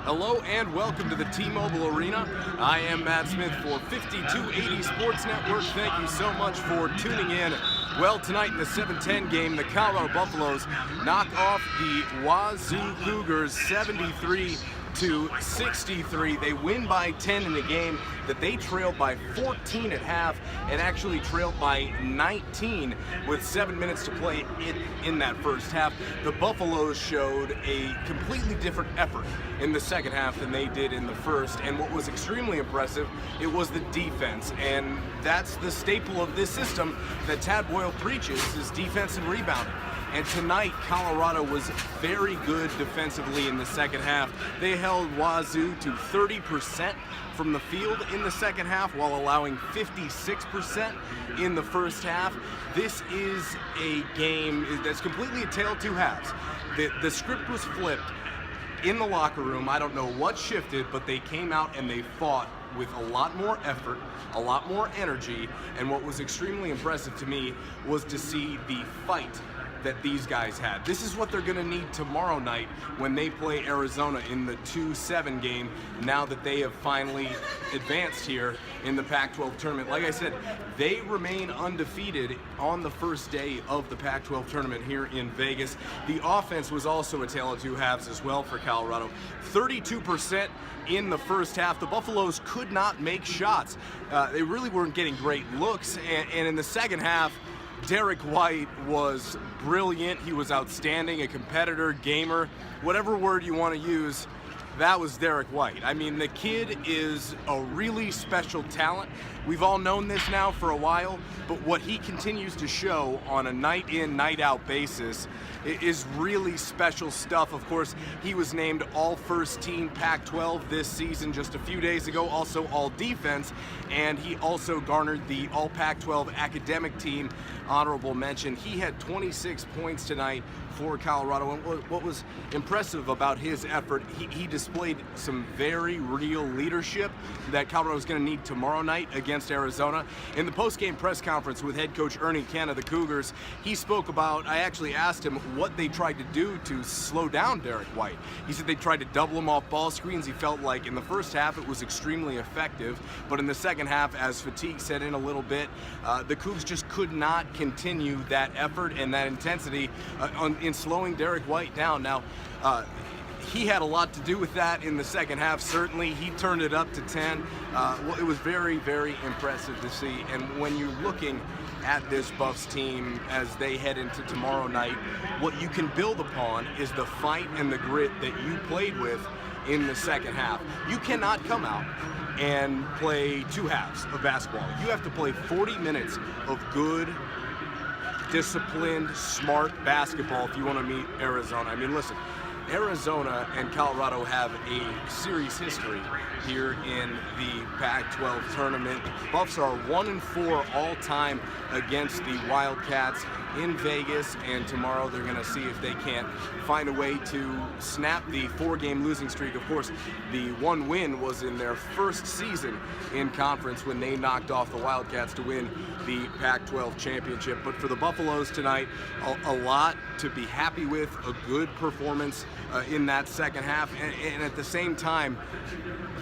Hello and welcome to the T-Mobile Arena. I am Matt Smith for 5280 Sports Network. Thank you so much for tuning in. Well, tonight in the 7-10 game, the Colorado Buffaloes knock off the Wazzu Cougars 73-63. They win by 10 in a game that they trailed by 14 at half and actually trailed by 19 with 7 minutes to play in that first half. The Buffaloes showed a completely different effort in the second half than they did in the first, and what was extremely impressive, it was the defense, and that's the staple of this system that Tad Boyle preaches, is defense and rebounding. And tonight, Colorado was very good defensively in the second half. They held Wazzu to 30% from the field in the second half while allowing 56% in the first half. This is a game that's completely a tale of two halves. The script was flipped in the locker room. I don't know what shifted, but they came out and they fought with a lot more effort, a lot more energy, and what was extremely impressive to me was to see the fight that these guys had. This is what they're gonna need tomorrow night when they play Arizona in the 2-7 game, now that they have finally advanced here in the Pac-12 tournament. Like I said, they remain undefeated on the first day of the Pac-12 tournament here in Vegas. The offense was also a tale of two halves as well for Colorado. 32% in the first half. The Buffaloes could not make shots. They really weren't getting great looks, and in the second half, Derrick White was brilliant. He was outstanding, a competitor, gamer, whatever word you want to use. That was Derrick White. I mean, the kid is a really special talent. We've all known this now for a while, but what he continues to show on a night in, night out basis is really special stuff. Of course, he was named all first team Pac-12 this season just a few days ago, also all defense, and he also garnered the All Pac-12 academic team honorable mention. He had 26 points tonight for Colorado, and what was impressive about his effort, he displayed some very real leadership that Colorado is going to need tomorrow night against Arizona. In the post-game press conference with head coach Ernie Ken of the Cougars, he spoke about, I actually asked him what they tried to do to slow down Derrick White. He said they tried to double him off ball screens. He felt like in the first half it was extremely effective, but in the second half, as fatigue set in a little bit, the Cougs just could not continue that effort and that intensity in slowing Derrick White down. Now, he had a lot to do with that in the second half. Certainly, he turned it up to 10. It was very, very impressive to see. And when you're looking at this Buffs team as they head into tomorrow night, what you can build upon is the fight and the grit that you played with in the second half. You cannot come out and play two halves of basketball. You have to play 40 minutes of good, disciplined, smart basketball if you want to meet Arizona. I mean, listen, Arizona and Colorado have a series history here in the Pac-12 tournament. Buffs are 1-4 all time against the Wildcats in Vegas, and tomorrow they're going to see if they can't find a way to snap the 4-game losing streak. Of course, the one win was in their first season in conference when they knocked off the Wildcats to win the Pac-12 Championship. But for the Buffaloes tonight, a lot to be happy with, a good performance in that second half, and at the same time,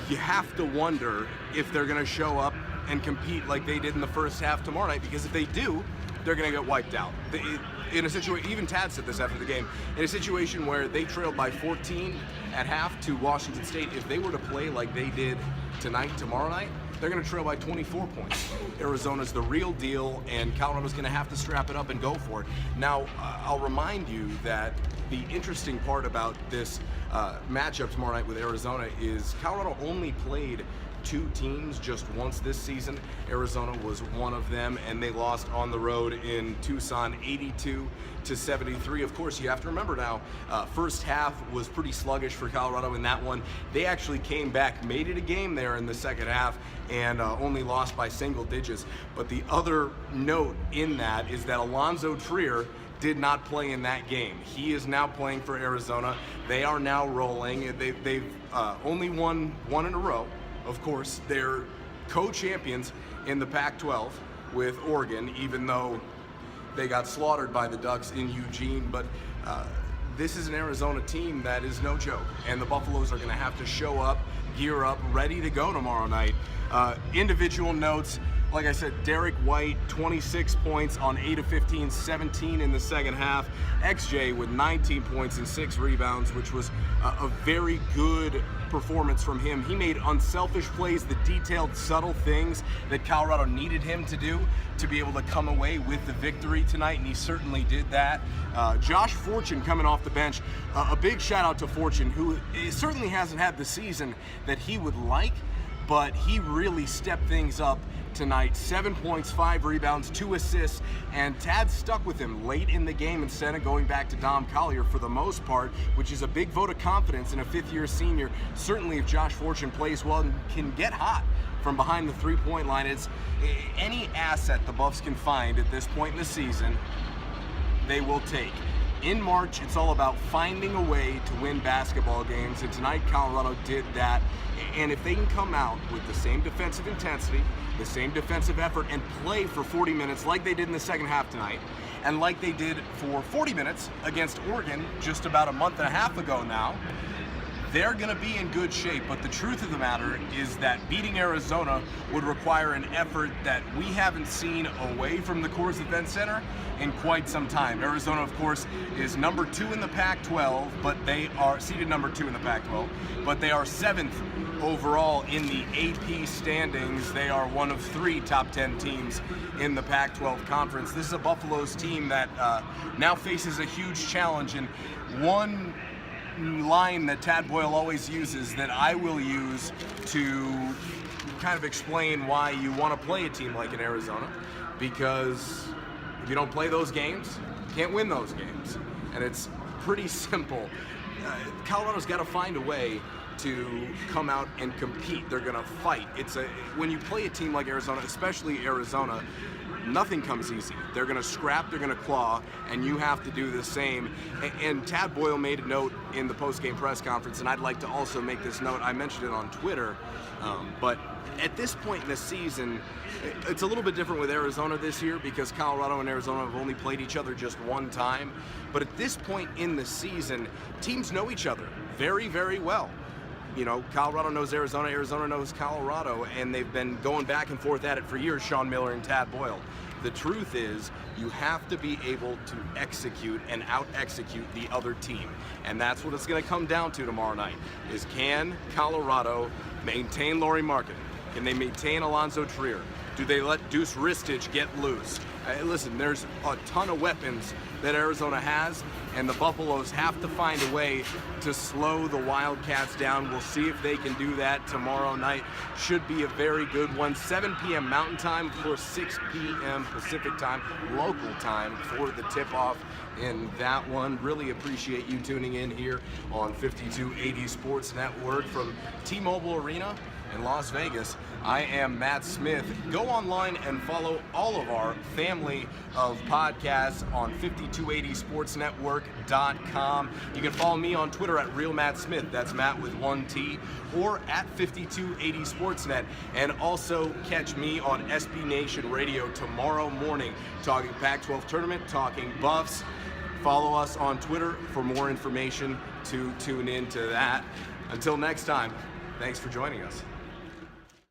you have to wonder if they're going to show up and compete like they did in the first half tomorrow night, because if they do, they're going to get wiped out. In a situation, even Tad said this after the game, in a situation where they trailed by 14 at half to Washington State, if they were to play like they did tonight, tomorrow night, they're going to trail by 24 points. Arizona's the real deal, and Colorado's going to have to strap it up and go for it. Now, I'll remind you that the interesting part about this matchup tomorrow night with Arizona is Colorado only played two teams just once this season. Arizona was one of them, and they lost on the road in Tucson 82-73. Of course, you have to remember now, first half was pretty sluggish for Colorado in that one. They actually came back, made it a game there in the second half, and only lost by single digits. But the other note in that is that Alonzo Trier did not play in that game. He is now playing for Arizona. They are now rolling. They've only won one in a row. Of course, they're co-champions in the Pac-12 with Oregon, even though they got slaughtered by the Ducks in Eugene. But this is an Arizona team that is no joke, and the Buffaloes are going to have to show up, gear up, ready to go tomorrow night. Individual notes, like I said, Derrick White, 26 points on 8 of 15, 17 in the second half. XJ with 19 points and 6 rebounds, which was a very good performance from him. He made unselfish plays, the detailed, subtle things that Colorado needed him to do to be able to come away with the victory tonight, and he certainly did that. Josh Fortune coming off the bench. A big shout out to Fortune, who certainly hasn't had the season that he would like, but he really stepped things up tonight. 7 points, 5 rebounds, 2 assists, and Tad stuck with him late in the game instead of going back to Dom Collier for the most part, which is a big vote of confidence in a fifth-year senior. Certainly if Josh Fortune plays well and can get hot from behind the three-point line, it's any asset the Buffs can find at this point in the season, they will take. In March, it's all about finding a way to win basketball games, and tonight Colorado did that. And if they can come out with the same defensive intensity, the same defensive effort, and play for 40 minutes like they did in the second half tonight, and like they did for 40 minutes against Oregon just about a month and a half ago now, they're going to be in good shape. But the truth of the matter is that beating Arizona would require an effort that we haven't seen away from the Coors Event Center in quite some time. Arizona, of course, is number 2 in the Pac-12, but they are seeded number 2 in the Pac-12, but they are 7th overall in the AP standings. They are one of 3 top 10 teams in the Pac-12 conference. This is a Buffaloes team that now faces a huge challenge, and one line that Tad Boyle always uses that I will use to kind of explain why you want to play a team like in Arizona, because if you don't play those games, you can't win those games. And it's pretty simple. Colorado's got to find a way to come out and compete. They're going to fight. When you play a team like Arizona, especially Arizona, nothing comes easy. They're going to scrap, they're going to claw, and you have to do the same. And Tad Boyle made a note in the post-game press conference, and I'd like to also make this note. I mentioned it on Twitter, but at this point in the season, it's a little bit different with Arizona this year because Colorado and Arizona have only played each other just one time. But at this point in the season, teams know each other very, very well. You know, Colorado knows Arizona, Arizona knows Colorado, and they've been going back and forth at it for years, Sean Miller and Tad Boyle. The truth is, you have to be able to execute and out-execute the other team. And that's what it's going to come down to tomorrow night, is can Colorado maintain Lauri Markkanen? Can they maintain Alonzo Trier? Do they let Deuce Ristich get loose? Listen, there's a ton of weapons that Arizona has, and the Buffaloes have to find a way to slow the Wildcats down. We'll see if they can do that tomorrow night. Should be a very good one. 7 p.m. Mountain Time for 6 p.m. Pacific Time, local time for the tip-off in that one. Really appreciate you tuning in here on 5280 Sports Network from T-Mobile Arena in Las Vegas. I am Matt Smith. Go online and follow all of our family of podcasts on 5280sportsnetwork.com. You can follow me on Twitter at RealMattSmith, that's Matt with 1 T, or at 5280sportsnet, and also catch me on SB Nation Radio tomorrow morning, talking Pac-12 Tournament, talking Buffs. Follow us on Twitter for more information to tune into that. Until next time, thanks for joining us.